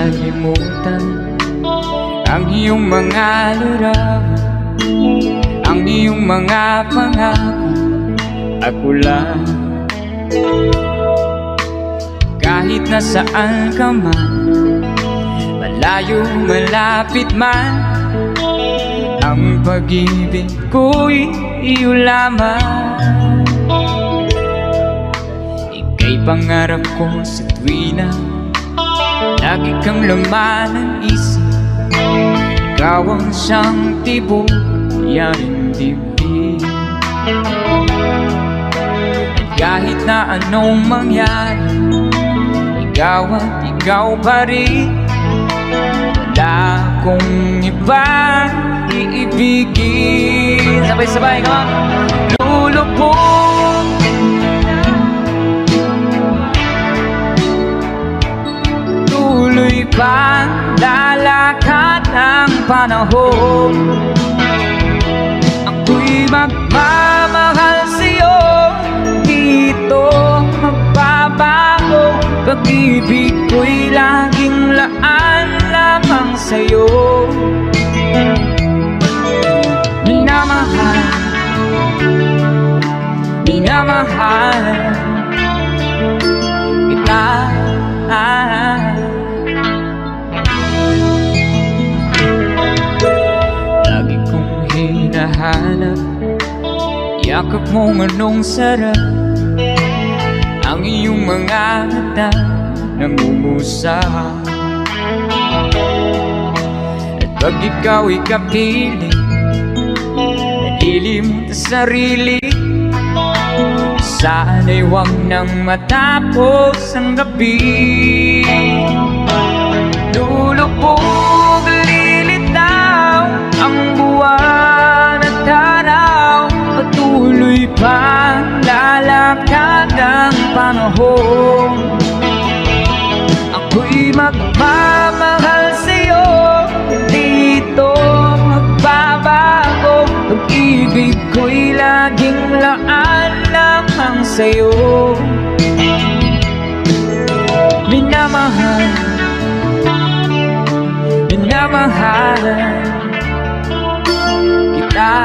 kalimutan ang iyong mga larawan, ang iyong mga pangako. Ako lang, kahit nasaan ka man, malayo malapit man, ang pag-ibig ko'y iyo lamang. Ika'y pangarap ko sa tuwina, lagi kang laman ng isip. Ikaw ang siyang tibok, yaring dibdib. At kahit na anong mangyari, ikaw at ikaw pa rin. Wala akong ibang iibigin. Sabay-sabay, come on! Lulubog, tuloy pang lalakad ng panahon. Ako'y magmamahal sa'yo, dito magbabago. Pag-ibig ko'y laging laan lamang sa'yo. Minamahal, minamahal kita. Lagi kong hinahanap yakap mong anong sarap, ang iyong mga mata nangumusa. At pag ikaw'y kapiling, nalilimot sa sarili, sana'y huwag nang matapos ang gabi. Lulubog, lilitaw ang buwan at araw, patuloy pang lalakad ang panahon. Ako'y magmamahal sa'yo, dito magbabago. Pag-ibig ko'y laging laan lamang sa'yo. Minamahal, minamahal kita.